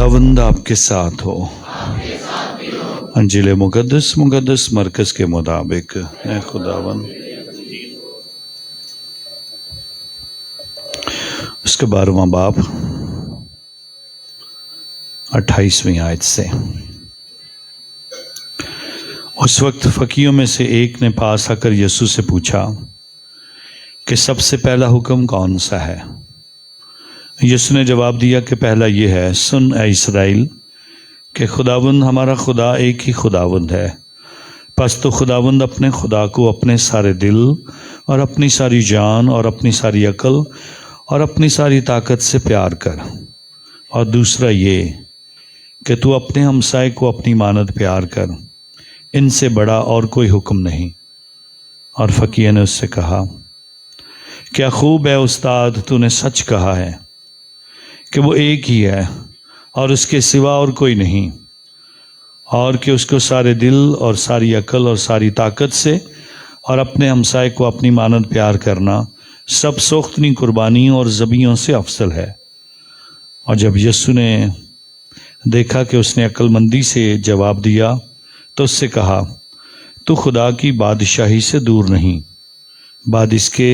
خداوند آپ کے ساتھ ہو۔ انجیل مقدس مرکز کے مطابق۔ اے خداوند، اس کے 12واں باب 28ویں آیت سے۔ اس وقت فقیہوں میں سے ایک نے پاس آ کر یسوع سے پوچھا کہ سب سے پہلا حکم کون سا ہے؟ یسوع نے جواب دیا کہ پہلا یہ ہے، سن اے اسرائیل کہ خداوند ہمارا خدا ایک ہی خداوند ہے، پس تو خداوند اپنے خدا کو اپنے سارے دل اور اپنی ساری جان اور اپنی ساری عقل اور اپنی ساری طاقت سے پیار کر، اور دوسرا یہ کہ تو اپنے ہمسائے کو اپنی مانند پیار کر، ان سے بڑا اور کوئی حکم نہیں۔ اور فقیہ نے اس سے کہا، کیا خوب ہے استاد، تو نے سچ کہا ہے کہ وہ ایک ہی ہے اور اس کے سوا اور کوئی نہیں، اور کہ اس کو سارے دل اور ساری عقل اور ساری طاقت سے اور اپنے ہمسائے کو اپنی مانند پیار کرنا سب سوختنی قربانیوں اور ذبیحوں سے افضل ہے۔ اور جب یسوع نے دیکھا کہ اس نے عقل مندی سے جواب دیا تو اس سے کہا، تو خدا کی بادشاہی سے دور نہیں۔ بعد اس کے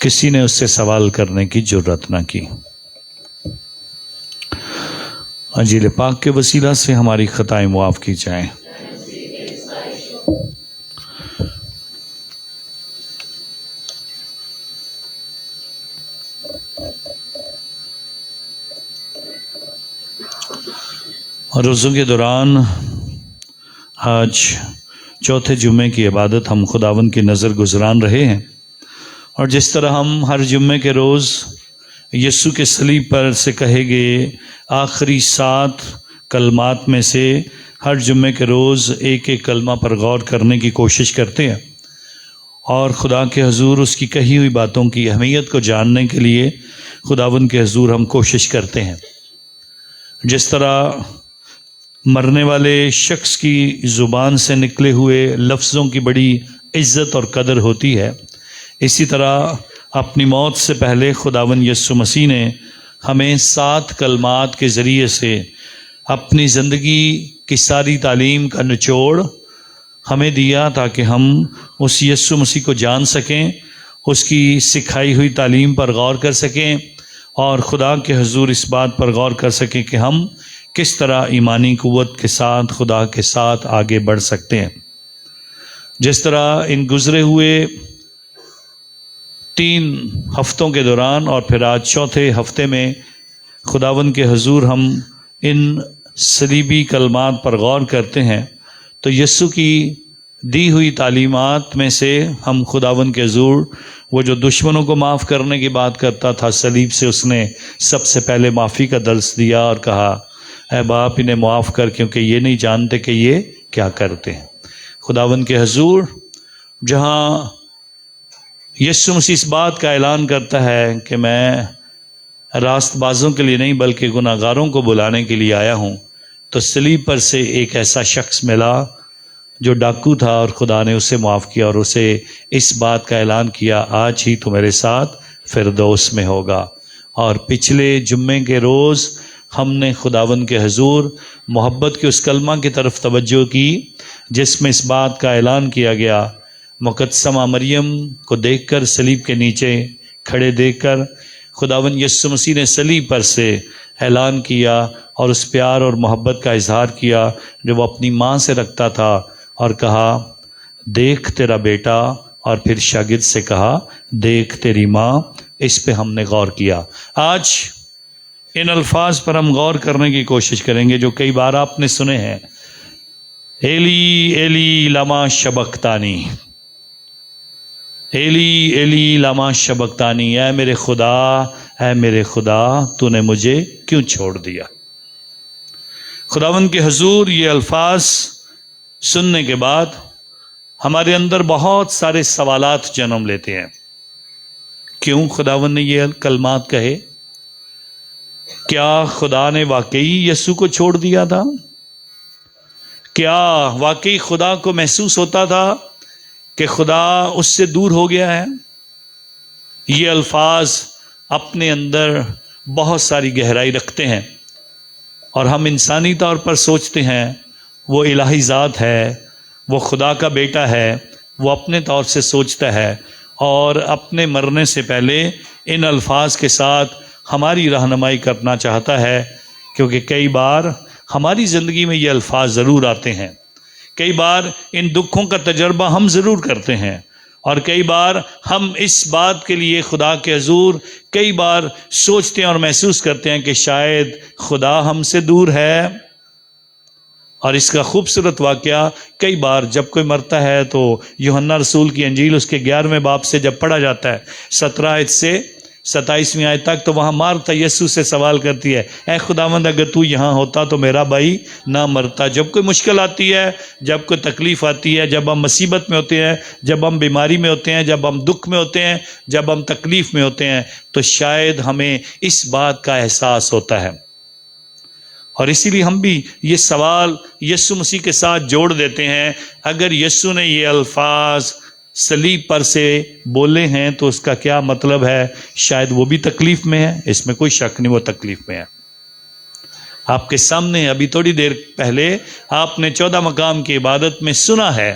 کسی نے اس سے سوال کرنے کی جرات نہ کی۔ انجیل پاک کے وسیلہ سے ہماری خطائیں معاف کی جائیں۔ روزوں کے دوران آج چوتھے جمعے کی عبادت ہم خداوند کی نظر گزران رہے ہیں، اور جس طرح ہم ہر جمعے کے روز یسوع کے صلیب پر سے کہے گئے آخری 7 کلمات میں سے ہر جمعے کے روز ایک ایک کلمہ پر غور کرنے کی کوشش کرتے ہیں، اور خدا کے حضور اس کی کہی ہوئی باتوں کی اہمیت کو جاننے کے لیے خداوند کے حضور ہم کوشش کرتے ہیں۔ جس طرح مرنے والے شخص کی زبان سے نکلے ہوئے لفظوں کی بڑی عزت اور قدر ہوتی ہے، اسی طرح اپنی موت سے پہلے خداوند یسوع مسیح نے ہمیں 7 کلمات کے ذریعے سے اپنی زندگی کی ساری تعلیم کا نچوڑ ہمیں دیا، تاکہ ہم اس یسوع مسیح کو جان سکیں، اس کی سکھائی ہوئی تعلیم پر غور کر سکیں، اور خدا کے حضور اس بات پر غور کر سکیں کہ ہم کس طرح ایمانی قوت کے ساتھ خدا کے ساتھ آگے بڑھ سکتے ہیں۔ جس طرح ان گزرے ہوئے 3 ہفتوں کے دوران اور پھر آج چوتھے ہفتے میں خداوند کے حضور ہم ان صلیبی کلمات پر غور کرتے ہیں، تو یسوع کی دی ہوئی تعلیمات میں سے ہم خداوند کے حضور وہ جو دشمنوں کو معاف کرنے کی بات کرتا تھا، صلیب سے اس نے سب سے پہلے معافی کا درس دیا اور کہا، اے باپ انہیں معاف کر، کیونکہ یہ نہیں جانتے کہ یہ کیا کرتے ہیں۔ خداوند کے حضور جہاں یسوع مسیح اس بات کا اعلان کرتا ہے کہ میں راست بازوں کے لیے نہیں بلکہ گناہ گاروں کو بلانے کے لیے آیا ہوں، تو صلیب پر سے ایک ایسا شخص ملا جو ڈاکو تھا، اور خدا نے اسے معاف کیا اور اسے اس بات کا اعلان کیا، آج ہی تو میرے ساتھ فردوس میں ہوگا۔ اور پچھلے جمعے کے روز ہم نے خداوند کے حضور محبت کے اس کلمہ کی طرف توجہ کی جس میں اس بات کا اعلان کیا گیا، مقدسمہ مریم کو دیکھ کر، صلیب کے نیچے کھڑے دیکھ کر خداوند یسوع مسیح نے صلیب پر سے اعلان کیا اور اس پیار اور محبت کا اظہار کیا جو وہ اپنی ماں سے رکھتا تھا، اور کہا، دیکھ تیرا بیٹا، اور پھر شاگرد سے کہا، دیکھ تیری ماں۔ اس پہ ہم نے غور کیا۔ آج ان الفاظ پر ہم غور کرنے کی کوشش کریں گے جو کئی بار آپ نے سنے ہیں، ایلی ایلی لما شبختانی، ایلی ایلی لما شبختانی، اے میرے خدا، اے میرے خدا، تو نے مجھے کیوں چھوڑ دیا؟ خداوند کے حضور یہ الفاظ سننے کے بعد ہمارے اندر بہت سارے سوالات جنم لیتے ہیں۔ کیوں خداوند نے یہ کلمات کہے؟ کیا خدا نے واقعی یسوع کو چھوڑ دیا تھا؟ کیا واقعی خدا کو محسوس ہوتا تھا کہ خدا اس سے دور ہو گیا ہے؟ یہ الفاظ اپنے اندر بہت ساری گہرائی رکھتے ہیں، اور ہم انسانی طور پر سوچتے ہیں وہ الہی ذات ہے، وہ خدا کا بیٹا ہے، وہ اپنے طور سے سوچتا ہے اور اپنے مرنے سے پہلے ان الفاظ کے ساتھ ہماری رہنمائی کرنا چاہتا ہے، کیونکہ کئی بار ہماری زندگی میں یہ الفاظ ضرور آتے ہیں، کئی بار ان دکھوں کا تجربہ ہم ضرور کرتے ہیں، اور کئی بار ہم اس بات کے لیے خدا کے حضور کئی بار سوچتے ہیں اور محسوس کرتے ہیں کہ شاید خدا ہم سے دور ہے۔ اور اس کا خوبصورت واقعہ کئی بار جب کوئی مرتا ہے تو یوحنا رسول کی انجیل اس کے 11ویں باب سے جب پڑھا جاتا ہے 17 آیت سے 27ویں آیت تک، تو وہاں مارتا یسوع سے سوال کرتی ہے، اے خداوند اگر تو یہاں ہوتا تو میرا بھائی نہ مرتا۔ جب کوئی مشکل آتی ہے، جب کوئی تکلیف آتی ہے، جب ہم مصیبت میں ہوتے ہیں، جب ہم بیماری میں ہوتے ہیں، جب ہم دکھ میں ہوتے ہیں، جب ہم تکلیف میں ہوتے ہیں، تو شاید ہمیں اس بات کا احساس ہوتا ہے، اور اسی لیے ہم بھی یہ سوال یسوع مسیح کے ساتھ جوڑ دیتے ہیں۔ اگر یسوع نے یہ الفاظ صلیب پر سے بولے ہیں تو اس کا کیا مطلب ہے؟ شاید وہ بھی تکلیف میں ہے، اس میں کوئی شک نہیں، وہ تکلیف میں ہے۔ آپ کے سامنے ابھی تھوڑی دیر پہلے آپ نے 14 مقام کی عبادت میں سنا ہے،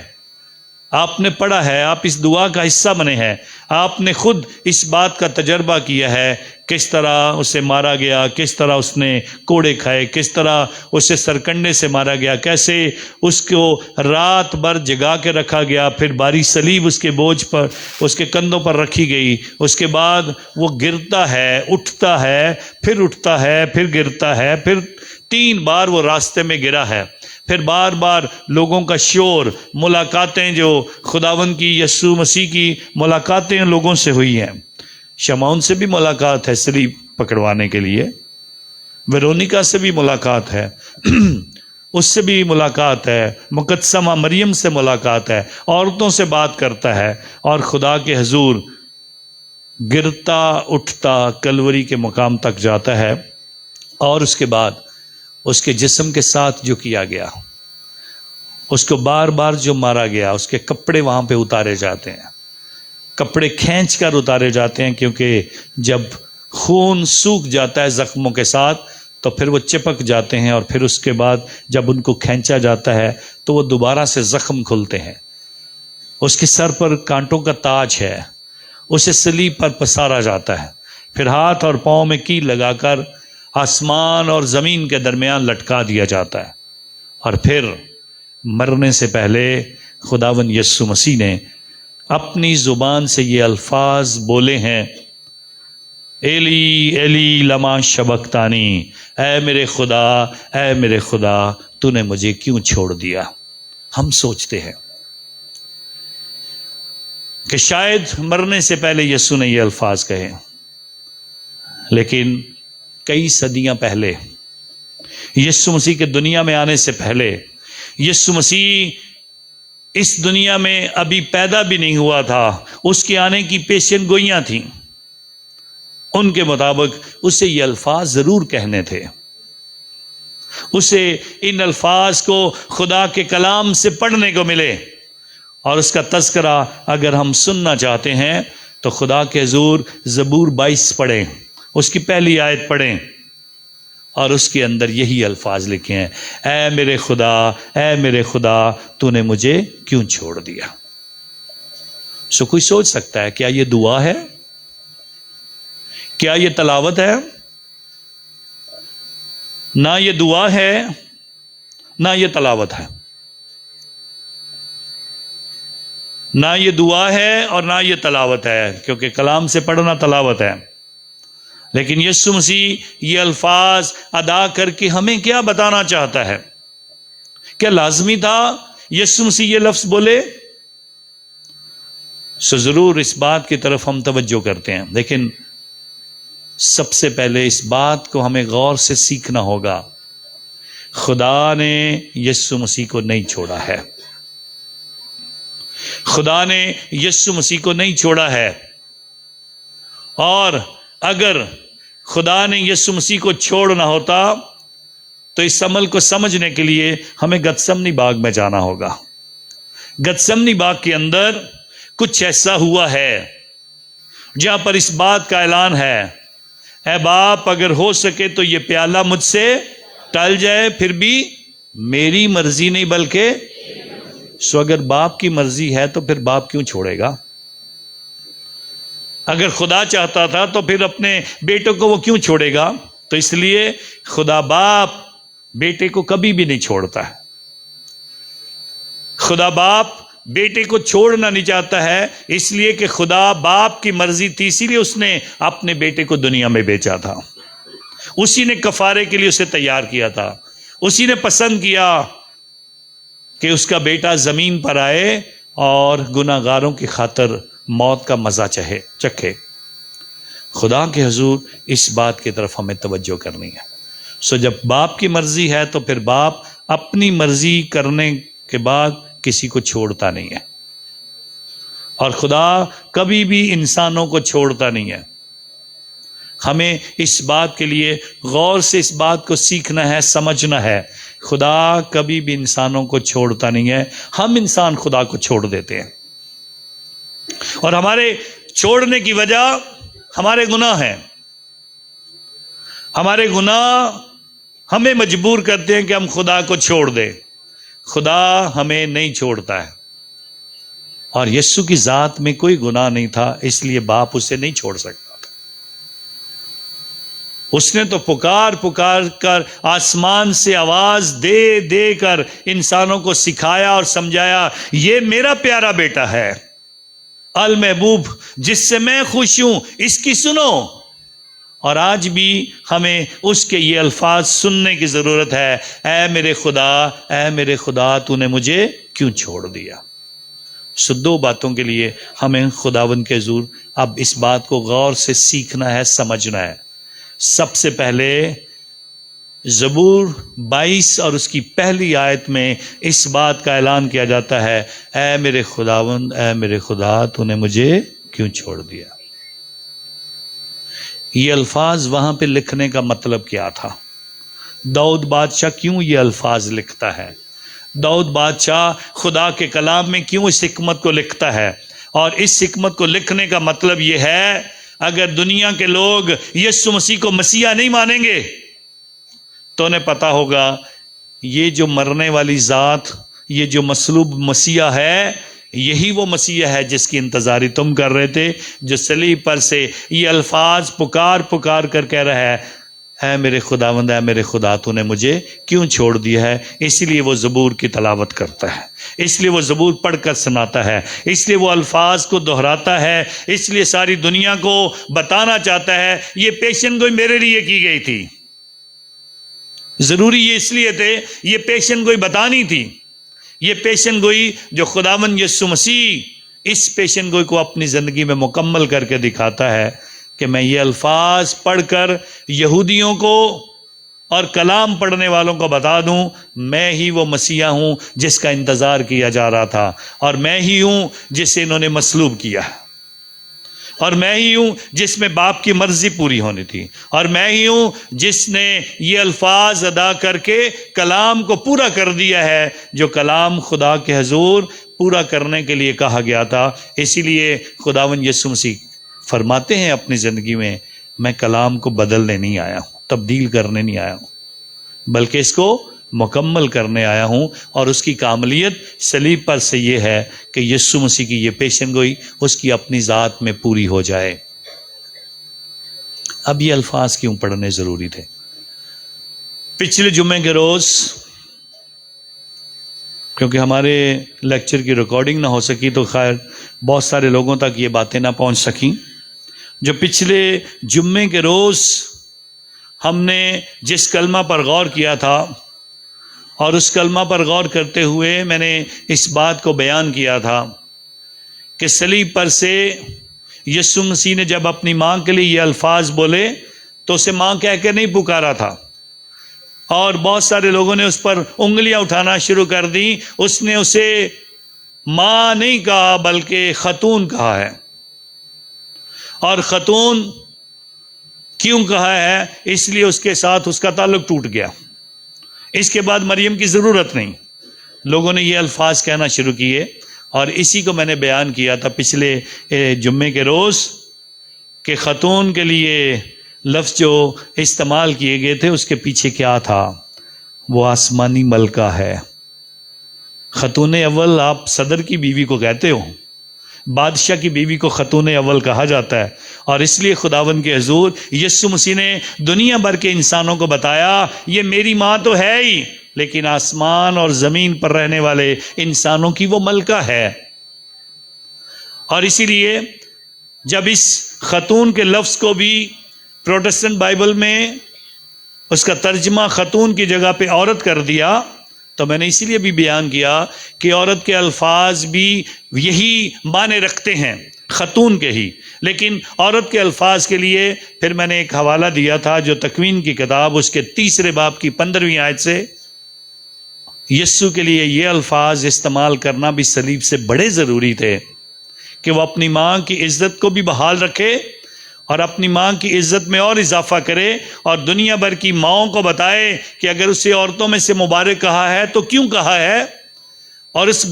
آپ نے پڑھا ہے، آپ اس دعا کا حصہ بنے ہیں، آپ نے خود اس بات کا تجربہ کیا ہے، کس طرح اسے مارا گیا، کس طرح اس نے کوڑے کھائے، کس طرح اسے سرکنڈے سے مارا گیا، کیسے اس کو رات بھر جگا کے رکھا گیا، پھر باری صلیب اس کے بوجھ پر، اس کے کندھوں پر رکھی گئی، اس کے بعد وہ گرتا ہے، اٹھتا ہے، پھر گرتا ہے، پھر 3 بار وہ راستے میں گرا ہے، پھر بار بار لوگوں کا شور، ملاقاتیں جو خداوند کی یسوع مسیح کی ملاقاتیں لوگوں سے ہوئی ہیں۔ شمعون سے بھی ملاقات ہے صلیب پکڑوانے کے لیے، ویرونیکا سے بھی ملاقات ہے، اس سے بھی ملاقات ہے، مقدسہ مریم سے ملاقات ہے، عورتوں سے بات کرتا ہے، اور خدا کے حضور گرتا اٹھتا کلوری کے مقام تک جاتا ہے، اور اس کے بعد اس کے جسم کے ساتھ جو کیا گیا، اس کو بار بار جو مارا گیا، اس کے کپڑے وہاں پہ اتارے جاتے ہیں، کپڑے کھینچ کر اتارے جاتے ہیں، کیونکہ جب خون سوکھ جاتا ہے زخموں کے ساتھ تو پھر وہ چپک جاتے ہیں، اور پھر اس کے بعد جب ان کو کھینچا جاتا ہے تو وہ دوبارہ سے زخم کھلتے ہیں۔ اس کے سر پر کانٹوں کا تاج ہے، اسے صلیب پر پسارا جاتا ہے، پھر ہاتھ اور پاؤں میں کیل لگا کر آسمان اور زمین کے درمیان لٹکا دیا جاتا ہے، اور پھر مرنے سے پہلے خداوند یسوع مسیح نے اپنی زبان سے یہ الفاظ بولے ہیں، ایلی ایلی لما شبختانی، اے میرے خدا تو نے مجھے کیوں چھوڑ دیا۔ ہم سوچتے ہیں کہ شاید مرنے سے پہلے یسوع نے یہ الفاظ کہے، لیکن کئی صدیاں پہلے، یسوع مسیح کے دنیا میں آنے سے پہلے، یسوع مسیح اس دنیا میں ابھی پیدا بھی نہیں ہوا تھا، اس کے آنے کی پیشن گوئیاں تھیں، ان کے مطابق اسے یہ الفاظ ضرور کہنے تھے، اسے ان الفاظ کو خدا کے کلام سے پڑھنے کو ملے، اور اس کا تذکرہ اگر ہم سننا چاہتے ہیں تو خدا کے حضور زبور 22 پڑھیں، اس کی پہلی آیت پڑھیں، اور اس کے اندر یہی الفاظ لکھے ہیں، اے میرے خدا تو نے مجھے کیوں چھوڑ دیا۔ سو کوئی سوچ سکتا ہے کیا یہ دعا ہے؟ کیا یہ تلاوت ہے؟ نہ یہ دعا ہے نہ یہ تلاوت ہے، نہ یہ دعا ہے اور نہ یہ تلاوت ہے، کیونکہ کلام سے پڑھنا تلاوت ہے، لیکن یسوع مسیح یہ الفاظ ادا کر کے ہمیں کیا بتانا چاہتا ہے؟ کیا لازمی تھا یسوع مسیح یہ لفظ بولے؟ سو ضرور اس بات کی طرف ہم توجہ کرتے ہیں، لیکن سب سے پہلے اس بات کو ہمیں غور سے سیکھنا ہوگا، خدا نے یسوع مسیح کو نہیں چھوڑا ہے، خدا نے یسوع مسیح کو نہیں چھوڑا ہے، اور اگر خدا نے یسوع مسیح کو چھوڑنا ہوتا تو اس عمل کو سمجھنے کے لیے ہمیں گتسمنی باغ میں جانا ہوگا۔ گتسمنی باغ کے اندر کچھ ایسا ہوا ہے جہاں پر اس بات کا اعلان ہے، اے باپ اگر ہو سکے تو یہ پیالہ مجھ سے ٹل جائے، پھر بھی میری مرضی نہیں بلکہ اگر باپ کی مرضی ہے تو پھر باپ کیوں چھوڑے گا؟ اگر خدا چاہتا تھا تو پھر اپنے بیٹوں کو وہ کیوں چھوڑے گا؟ تو اس لیے خدا باپ بیٹے کو کبھی بھی نہیں چھوڑتا ہے۔ خدا باپ بیٹے کو چھوڑنا نہیں چاہتا ہے، اس لیے کہ خدا باپ کی مرضی تھی، اسی لیے اس نے اپنے بیٹے کو دنیا میں بھیجا تھا۔ اسی نے کفارے کے لیے اسے تیار کیا تھا، اسی نے پسند کیا کہ اس کا بیٹا زمین پر آئے اور گناہ گاروں کی خاطر موت کا مزہ چکھے۔ خدا کے حضور اس بات کی طرف ہمیں توجہ کرنی ہے۔ جب باپ کی مرضی ہے تو پھر باپ اپنی مرضی کرنے کے بعد کسی کو چھوڑتا نہیں ہے، اور خدا کبھی بھی انسانوں کو چھوڑتا نہیں ہے۔ ہمیں اس بات کے لیے غور سے اس بات کو سیکھنا ہے، سمجھنا ہے، خدا کبھی بھی انسانوں کو چھوڑتا نہیں ہے، ہم انسان خدا کو چھوڑ دیتے ہیں، اور ہمارے چھوڑنے کی وجہ ہمارے گناہ ہیں۔ ہمارے گناہ ہمیں مجبور کرتے ہیں کہ ہم خدا کو چھوڑ دیں۔ خدا ہمیں نہیں چھوڑتا ہے، اور یسوع کی ذات میں کوئی گناہ نہیں تھا، اس لیے باپ اسے نہیں چھوڑ سکتا تھا۔ اس نے تو پکار کر آسمان سے آواز دے دے کر انسانوں کو سکھایا اور سمجھایا، یہ میرا پیارا بیٹا ہے المحبوب، جس سے میں خوش ہوں، اس کی سنو۔ اور آج بھی ہمیں اس کے یہ الفاظ سننے کی ضرورت ہے، اے میرے خدا تو نے مجھے کیوں چھوڑ دیا؟ دو باتوں کے لیے ہمیں خداوند کے حضور اب اس بات کو غور سے سیکھنا ہے، سمجھنا ہے۔ سب سے پہلے زبور 22 اور اس کی پہلی آیت میں اس بات کا اعلان کیا جاتا ہے، اے میرے خداوند، اے میرے خدا تو نے مجھے کیوں چھوڑ دیا؟ یہ الفاظ وہاں پہ لکھنے کا مطلب کیا تھا؟ داؤد بادشاہ کیوں یہ الفاظ لکھتا ہے؟ داؤد بادشاہ خدا کے کلام میں کیوں اس حکمت کو لکھتا ہے؟ اور اس حکمت کو لکھنے کا مطلب یہ ہے، اگر دنیا کے لوگ یسوع مسیح کو مسیحا نہیں مانیں گے تو انہیں پتا ہوگا یہ جو مرنے والی ذات، یہ جو مصلوب مسیحا ہے، یہی وہ مسیح ہے جس کی انتظاری تم کر رہے تھے، جو صلیب پر سے یہ الفاظ پکار کر کہہ رہا ہے، اے میرے خداوند، اے میرے خدا تو نے مجھے کیوں چھوڑ دیا ہے؟ اس لیے وہ زبور کی تلاوت کرتا ہے، اس لیے وہ زبور پڑھ کر سناتا ہے، اس لیے وہ الفاظ کو دہراتا ہے، اس لیے ساری دنیا کو بتانا چاہتا ہے یہ پیشن گوئی میرے لیے کی گئی تھی۔ ضروری یہ اس لیے تھے، یہ پیشن گوئی بتانی تھی، یہ پیشن گوئی جو خداوند یسوع مسیح اس پیشن گوئی کو اپنی زندگی میں مکمل کر کے دکھاتا ہے کہ میں یہ الفاظ پڑھ کر یہودیوں کو اور کلام پڑھنے والوں کو بتا دوں، میں ہی وہ مسیحا ہوں جس کا انتظار کیا جا رہا تھا، اور میں ہی ہوں جسے انہوں نے مصلوب کیا، اور میں ہی ہوں جس میں باپ کی مرضی پوری ہونی تھی، اور میں ہی ہوں جس نے یہ الفاظ ادا کر کے کلام کو پورا کر دیا ہے، جو کلام خدا کے حضور پورا کرنے کے لیے کہا گیا تھا۔ اسی لیے خداوند یسوع مسیح فرماتے ہیں اپنی زندگی میں، میں کلام کو بدلنے نہیں آیا ہوں، تبدیل کرنے نہیں آیا ہوں، بلکہ اس کو مکمل کرنے آیا ہوں، اور اس کی کاملیت صلیب پر سے یہ ہے کہ یسوع مسیح کی یہ پیشن گوئی اس کی اپنی ذات میں پوری ہو جائے۔ اب یہ الفاظ کیوں پڑھنے ضروری تھے؟ پچھلے جمعے کے روز، کیونکہ ہمارے لیکچر کی ریکارڈنگ نہ ہو سکی تو خیر بہت سارے لوگوں تک یہ باتیں نہ پہنچ سکیں، جو پچھلے جمعے کے روز ہم نے جس کلمہ پر غور کیا تھا، اور اس کلمہ پر غور کرتے ہوئے میں نے اس بات کو بیان کیا تھا کہ صلیب پر سے یسوع مسیح نے جب اپنی ماں کے لیے یہ الفاظ بولے تو اسے ماں کہہ کے نہیں پکارا تھا، اور بہت سارے لوگوں نے اس پر انگلیاں اٹھانا شروع کر دی۔ اس نے اسے ماں نہیں کہا بلکہ خاتون کہا ہے، اور خاتون کیوں کہا ہے؟ اس لیے اس کے ساتھ اس کا تعلق ٹوٹ گیا، اس کے بعد مریم کی ضرورت نہیں، لوگوں نے یہ الفاظ کہنا شروع کیے، اور اسی کو میں نے بیان کیا تھا پچھلے جمعے کے روز کہ خاتون کے لیے لفظ جو استعمال کیے گئے تھے اس کے پیچھے کیا تھا؟ وہ آسمانی ملکہ ہے۔ خاتون اول آپ صدر کی بیوی کو کہتے ہو، بادشاہ کی بیوی کو خاتون اول کہا جاتا ہے، اور اس لیے خداوند کے حضور یسوع مسیح نے دنیا بھر کے انسانوں کو بتایا یہ میری ماں تو ہے ہی، لیکن آسمان اور زمین پر رہنے والے انسانوں کی وہ ملکہ ہے۔ اور اسی لیے جب اس خاتون کے لفظ کو بھی پروٹسٹنٹ بائبل میں اس کا ترجمہ خاتون کی جگہ پہ عورت کر دیا، تو میں نے اسی لیے بھی بیان کیا کہ عورت کے الفاظ بھی یہی معنی رکھتے ہیں، خاتون کے ہی، لیکن عورت کے الفاظ کے لیے پھر میں نے ایک حوالہ دیا تھا جو تکوین کی کتاب اس کے 3 باب کی 15ویں آیت سے، یسوع کے لیے یہ الفاظ استعمال کرنا بھی صلیب سے بڑے ضروری تھے کہ وہ اپنی ماں کی عزت کو بھی بحال رکھے اور اپنی ماں کی عزت میں اور اضافہ کرے، اور دنیا بھر کی ماؤں کو بتائے کہ اگر اسے عورتوں میں سے مبارک کہا ہے تو کیوں کہا ہے۔ اور اس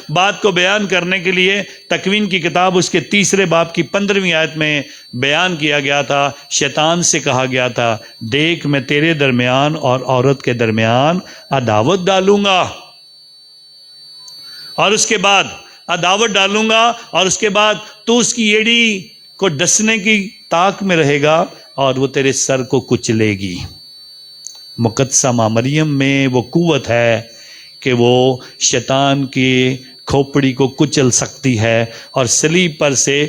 بات کو بیان کرنے کے لیے تکوین کی کتاب اس کے 3 باب کی 15ویں آیت میں بیان کیا گیا تھا، شیطان سے کہا گیا تھا دیکھ میں تیرے درمیان اور عورت کے درمیان عداوت ڈالوں گا، اور اس کے بعد عداوت ڈالوں گا، اور اس کے بعد تو اس کی ایڑی کو ڈسنے کی طاق میں رہے گا اور وہ تیرے سر کو کچلے گی۔ مقدسہ ماں مریم میں وہ قوت ہے کہ وہ شیطان کی کھوپڑی کو کچل سکتی ہے، اور صلیب پر سے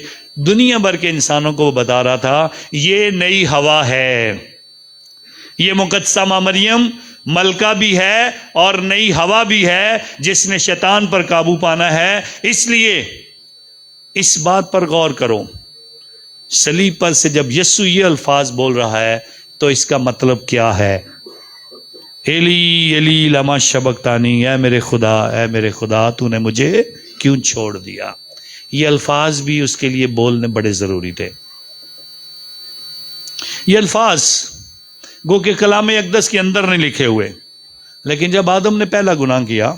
دنیا بھر کے انسانوں کو وہ بتا رہا تھا یہ نئی ہوا ہے، یہ مقدسہ ماں مریم ملکہ بھی ہے اور نئی ہوا بھی ہے جس نے شیطان پر قابو پانا ہے۔ اس لیے اس بات پر غور کرو، صلیب پر سے جب یسوع یہ الفاظ بول رہا ہے تو اس کا مطلب کیا ہے؟ ایلی ایلی لما شبقتانی، اے میرے خدا تو نے مجھے کیوں چھوڑ دیا۔ یہ الفاظ بھی اس کے لیے بولنے بڑے ضروری تھے۔ یہ الفاظ گو کہ کلام اقدس کے اندر نہیں لکھے ہوئے، لیکن جب آدم نے پہلا گناہ کیا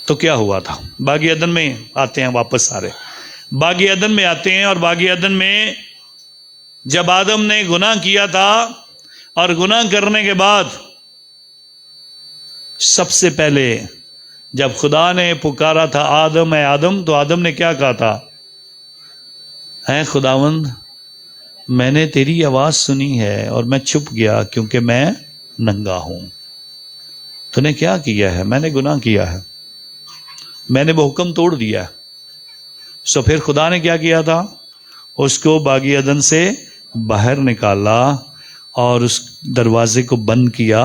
تو کیا ہوا تھا؟ باغ عدن میں آتے ہیں، واپس سارے باغ عدن میں آتے ہیں، اور باغ عدن میں جب آدم نے گناہ کیا تھا اور گناہ کرنے کے بعد سب سے پہلے جب خدا نے پکارا تھا آدم اے آدم، تو آدم نے کیا کہا تھا؟ اے خداوند میں نے تیری آواز سنی ہے اور میں چھپ گیا کیونکہ میں ننگا ہوں۔ تو نے کیا کیا ہے؟ میں نے گناہ کیا ہے، میں نے وہ حکم توڑ دیا۔ سو پھر خدا نے کیا کیا تھا؟ اس کو باغ عدن سے باہر نکالا اور اس دروازے کو بند کیا،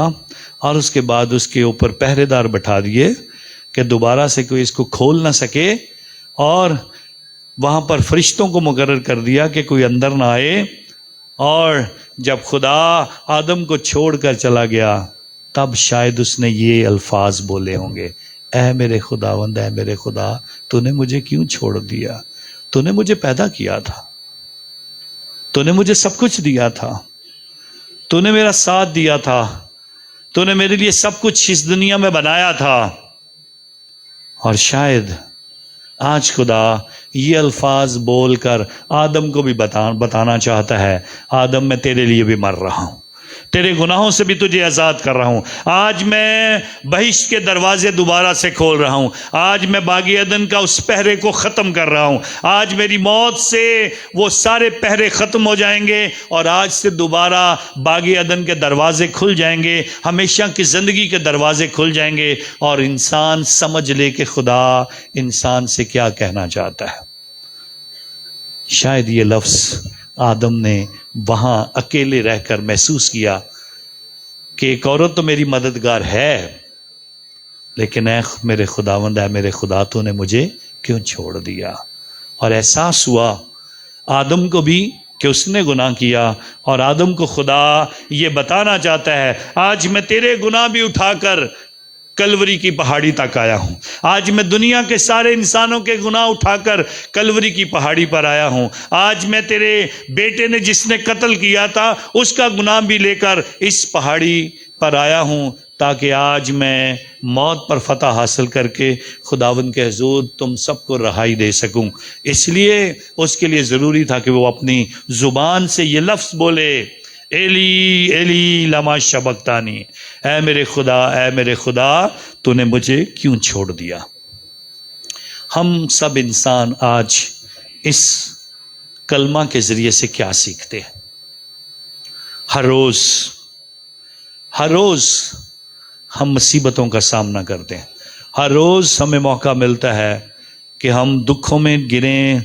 اور اس کے بعد اس کے اوپر پہرے دار بٹھا دیے کہ دوبارہ سے کوئی اس کو کھول نہ سکے، اور وہاں پر فرشتوں کو مقرر کر دیا کہ کوئی اندر نہ آئے۔ اور جب خدا آدم کو چھوڑ کر چلا گیا تب شاید اس نے یہ الفاظ بولے ہوں گے، اے میرے خداوند، اے میرے خدا تو نے مجھے کیوں چھوڑ دیا؟ تو نے مجھے پیدا کیا تھا، تو نے مجھے سب کچھ دیا تھا، تو نے میرا ساتھ دیا تھا، تو نے میرے لیے سب کچھ اس دنیا میں بنایا تھا۔ اور شاید آج خدا یہ الفاظ بول کر آدم کو بھی بتانا چاہتا ہے آدم میں تیرے لیے بھی مر رہا ہوں، تیرے گناہوں سے بھی تجھے آزاد کر رہا ہوں، آج میں بہشت کے دروازے دوبارہ سے کھول رہا ہوں، آج میں باغ عدن کا اس پہرے کو ختم کر رہا ہوں، آج میری موت سے وہ سارے پہرے ختم ہو جائیں گے، اور آج سے دوبارہ باغ عدن کے دروازے کھل جائیں گے، ہمیشہ کی زندگی کے دروازے کھل جائیں گے، اور انسان سمجھ لے کہ خدا انسان سے کیا کہنا چاہتا ہے۔ شاید یہ لفظ آدم نے وہاں اکیلے رہ کر محسوس کیا کہ ایک عورت تو میری مددگار ہے، لیکن اے میرے خداوند، اے میرے خدا تو نے مجھے کیوں چھوڑ دیا؟ اور احساس ہوا آدم کو بھی کہ اس نے گناہ کیا، اور آدم کو خدا یہ بتانا چاہتا ہے آج میں تیرے گناہ بھی اٹھا کر کلوری کی پہاڑی تک آیا ہوں، آج میں دنیا کے سارے انسانوں کے گناہ اٹھا کر کلوری کی پہاڑی پر آیا ہوں، آج میں تیرے بیٹے نے جس نے قتل کیا تھا اس کا گناہ بھی لے کر اس پہاڑی پر آیا ہوں، تاکہ آج میں موت پر فتح حاصل کر کے خداوند کے حضور تم سب کو رہائی دے سکوں۔ اس لیے اس کے لیے ضروری تھا کہ وہ اپنی زبان سے یہ لفظ بولے، ایلی ایلی لما شبقتانی، اے میرے خدا تو نے مجھے کیوں چھوڑ دیا۔ ہم سب انسان آج اس کلمہ کے ذریعے سے کیا سیکھتے ہیں؟ ہر روز ہم مصیبتوں کا سامنا کرتے ہیں، ہر روز ہمیں موقع ملتا ہے کہ ہم دکھوں میں گریں،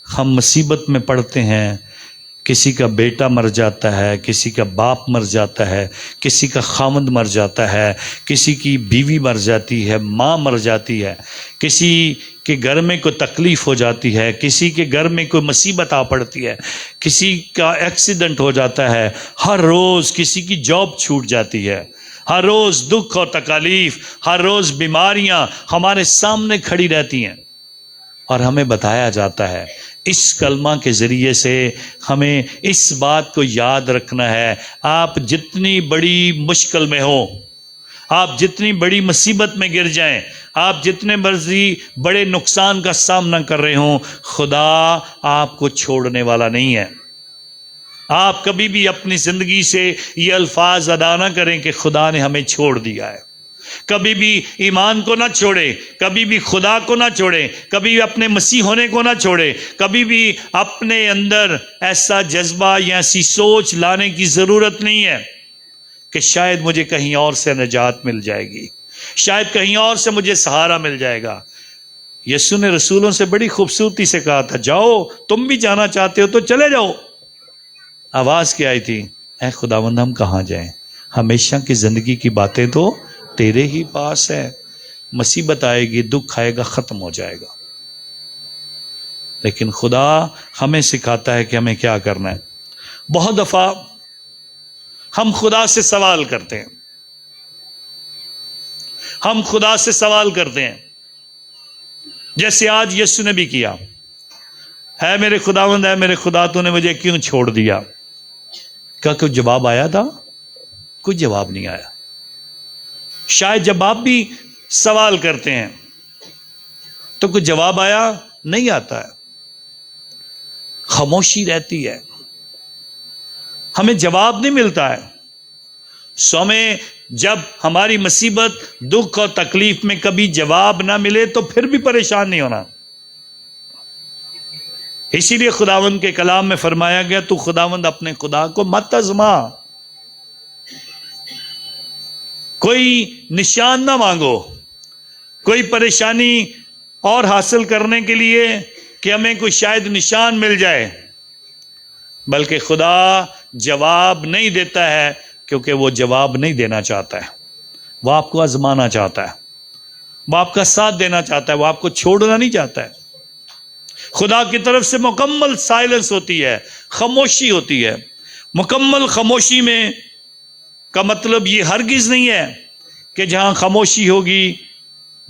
ہم مصیبت میں پڑتے ہیں۔ کسی کا بیٹا مر جاتا ہے، کسی کا باپ مر جاتا ہے، کسی کا خاوند مر جاتا ہے، کسی کی بیوی مر جاتی ہے، ماں مر جاتی ہے، کسی کے گھر میں کوئی تکلیف ہو جاتی ہے، کسی کے گھر میں کوئی مصیبت آ پڑتی ہے، کسی کا ایکسیڈنٹ ہو جاتا ہے، ہر روز کسی کی جاب چھوٹ جاتی ہے، ہر روز دکھ اور تکالیف، ہر روز بیماریاں ہمارے سامنے کھڑی رہتی ہیں، اور ہمیں بتایا جاتا ہے اس کلمہ کے ذریعے سے ہمیں اس بات کو یاد رکھنا ہے، آپ جتنی بڑی مشکل میں ہو، آپ جتنی بڑی مصیبت میں گر جائیں، آپ جتنے مرضی بڑے نقصان کا سامنا کر رہے ہوں، خدا آپ کو چھوڑنے والا نہیں ہے۔ آپ کبھی بھی اپنی زندگی سے یہ الفاظ ادا نہ کریں کہ خدا نے ہمیں چھوڑ دیا ہے۔ کبھی بھی ایمان کو نہ چھوڑے، کبھی بھی خدا کو نہ چھوڑے، کبھی بھی اپنے مسیح ہونے کو نہ چھوڑے، کبھی بھی اپنے اندر ایسا جذبہ یا ایسی سوچ لانے کی ضرورت نہیں ہے کہ شاید مجھے کہیں اور سے نجات مل جائے گی، شاید کہیں اور سے مجھے سہارا مل جائے گا۔ یسوع نے رسولوں سے بڑی خوبصورتی سے کہا تھا، جاؤ، تم بھی جانا چاہتے ہو تو چلے جاؤ۔ آواز کیا آئی تھی؟ اے خداوند ہم کہاں جائیں، ہمیشہ کی زندگی کی باتیں تو تیرے ہی پاس ہے۔ مصیبت آئے گی، دکھ آئے گا، ختم ہو جائے گا، لیکن خدا ہمیں سکھاتا ہے کہ ہمیں کیا کرنا ہے۔ بہت دفعہ ہم خدا سے سوال کرتے ہیں، ہم خدا سے سوال کرتے ہیں، جیسے آج یسوع نے بھی کیا، اے میرے خداوند، اے میرے خدا تو نے مجھے کیوں چھوڑ دیا؟ کیا کوئی جواب آیا تھا؟ کوئی جواب نہیں آیا۔ شاید جب آپ بھی سوال کرتے ہیں تو کوئی جواب آیا نہیں آتا ہے، خاموشی رہتی ہے، ہمیں جواب نہیں ملتا ہے۔ سو ہمیں جب ہماری مصیبت، دکھ اور تکلیف میں کبھی جواب نہ ملے تو پھر بھی پریشان نہیں ہونا۔ اسی لیے خداوند کے کلام میں فرمایا گیا، تو خداوند اپنے خدا کو مت آزما، کوئی نشان نہ مانگو، کوئی پریشانی اور حاصل کرنے کے لیے کہ ہمیں کوئی شاید نشان مل جائے، بلکہ خدا جواب نہیں دیتا ہے کیونکہ وہ جواب نہیں دینا چاہتا ہے، وہ آپ کو آزمانا چاہتا ہے، وہ آپ کا ساتھ دینا چاہتا ہے، وہ آپ کو چھوڑنا نہیں چاہتا ہے۔ خدا کی طرف سے مکمل سائلنس ہوتی ہے، خاموشی ہوتی ہے۔ مکمل خاموشی میں کا مطلب یہ ہرگز نہیں ہے کہ جہاں خاموشی ہوگی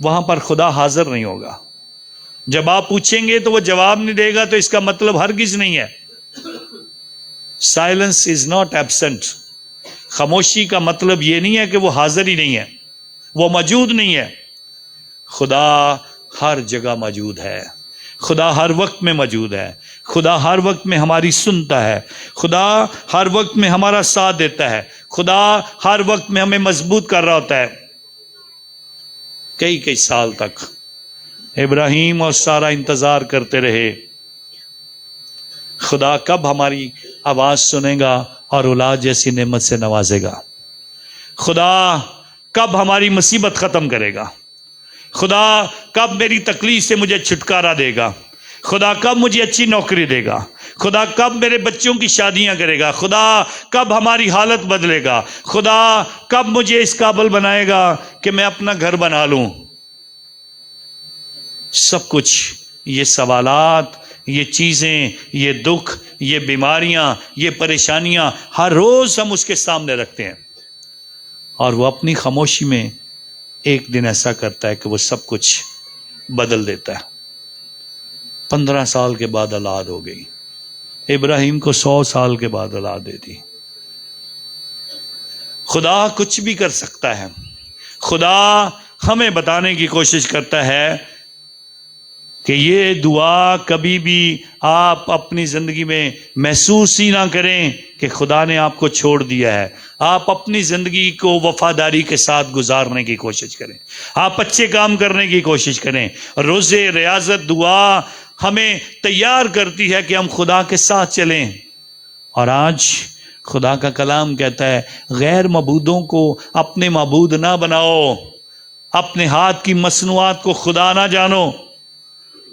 وہاں پر خدا حاضر نہیں ہوگا۔ جب آپ پوچھیں گے تو وہ جواب نہیں دے گا تو اس کا مطلب ہرگز نہیں ہے۔ Silence is not absent. خاموشی کا مطلب یہ نہیں ہے کہ وہ حاضر ہی نہیں ہے، وہ موجود نہیں ہے۔ خدا ہر جگہ موجود ہے، خدا ہر وقت میں موجود ہے، خدا ہر وقت میں ہماری سنتا ہے، خدا ہر وقت میں ہمارا ساتھ دیتا ہے، خدا ہر وقت میں ہمیں مضبوط کر رہا ہوتا ہے۔ کئی سال تک ابراہیم اور سارہ انتظار کرتے رہے، خدا کب ہماری آواز سنے گا اور اولاد جیسی نعمت سے نوازے گا؟ خدا کب ہماری مصیبت ختم کرے گا؟ خدا کب میری تکلیف سے مجھے چھٹکارا دے گا؟ خدا کب مجھے اچھی نوکری دے گا؟ خدا کب میرے بچوں کی شادیاں کرے گا؟ خدا کب ہماری حالت بدلے گا؟ خدا کب مجھے اس قابل بنائے گا کہ میں اپنا گھر بنا لوں؟ سب کچھ یہ سوالات، یہ چیزیں، یہ دکھ، یہ بیماریاں، یہ پریشانیاں ہر روز ہم اس کے سامنے رکھتے ہیں، اور وہ اپنی خاموشی میں ایک دن ایسا کرتا ہے کہ وہ سب کچھ بدل دیتا ہے۔ 15 سال کے بعد اولاد ہو گئی، ابراہیم کو 100 سال کے بعد اولاد دے دی۔ خدا کچھ بھی کر سکتا ہے. خدا ہمیں بتانے کی کوشش کرتا ہے کہ یہ دعا کبھی بھی آپ اپنی زندگی میں محسوس ہی نہ کریں کہ خدا نے آپ کو چھوڑ دیا ہے. آپ اپنی زندگی کو وفاداری کے ساتھ گزارنے کی کوشش کریں. آپ اچھے کام کرنے کی کوشش کریں. روزے ریاضت دعا ہمیں تیار کرتی ہے کہ ہم خدا کے ساتھ چلیں. اور آج خدا کا کلام کہتا ہے غیر معبودوں کو اپنے معبود نہ بناؤ. اپنے ہاتھ کی مصنوعات کو خدا نہ جانو،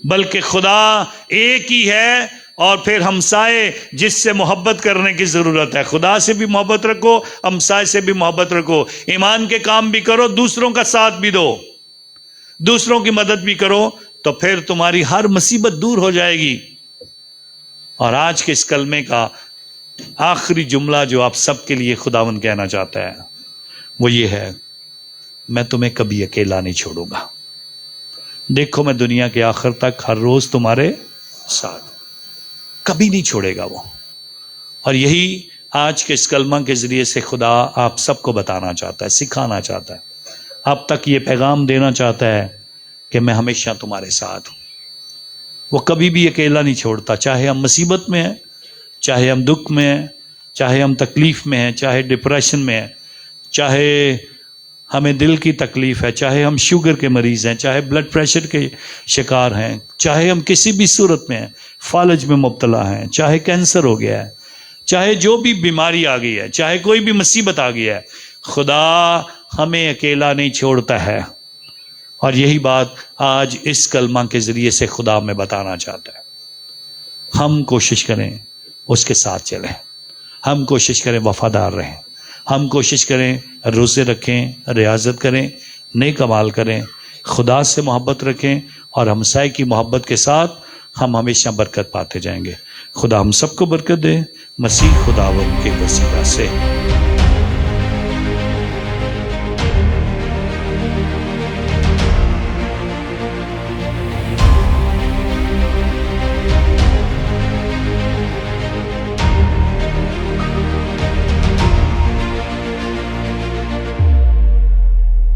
بلکہ خدا ایک ہی ہے. اور پھر ہمسائے جس سے محبت کرنے کی ضرورت ہے. خدا سے بھی محبت رکھو، ہمسائے سے بھی محبت رکھو. ایمان کے کام بھی کرو، دوسروں کا ساتھ بھی دو، دوسروں کی مدد بھی کرو، تو پھر تمہاری ہر مصیبت دور ہو جائے گی. اور آج کے اس کلمے کا آخری جملہ جو آپ سب کے لیے خداوند کہنا چاہتا ہے وہ یہ ہے، میں تمہیں کبھی اکیلا نہیں چھوڑوں گا. دیکھو میں دنیا کے آخر تک ہر روز تمہارے ساتھ، کبھی نہیں چھوڑے گا وہ. اور یہی آج کے اس کلمہ کے ذریعے سے خدا آپ سب کو بتانا چاہتا ہے، سکھانا چاہتا ہے، آپ تک یہ پیغام دینا چاہتا ہے کہ میں ہمیشہ تمہارے ساتھ ہوں. وہ کبھی بھی اکیلا نہیں چھوڑتا، چاہے ہم مصیبت میں ہیں، چاہے ہم دکھ میں ہیں، چاہے ہم تکلیف میں ہیں، چاہے ڈپریشن میں ہیں، چاہے ہمیں دل کی تکلیف ہے، چاہے ہم شوگر کے مریض ہیں، چاہے بلڈ پریشر کے شکار ہیں، چاہے ہم کسی بھی صورت میں ہیں، فالج میں مبتلا ہیں، چاہے کینسر ہو گیا ہے، چاہے جو بھی بیماری آ گئی ہے، چاہے کوئی بھی مصیبت آ گئی ہے، خدا ہمیں اکیلا نہیں چھوڑتا ہے. اور یہی بات آج اس کلمہ کے ذریعے سے خدا ہمیں بتانا چاہتا ہے. ہم کوشش کریں اس کے ساتھ چلیں، ہم کوشش کریں وفادار رہیں، ہم کوشش کریں روزے رکھیں، ریاضت کریں، نیک اعمال کریں، خدا سے محبت رکھیں، اور ہمسائے کی محبت کے ساتھ ہم ہمیشہ برکت پاتے جائیں گے. خدا ہم سب کو برکت دے، مسیح خداوند کے وسیلہ سے.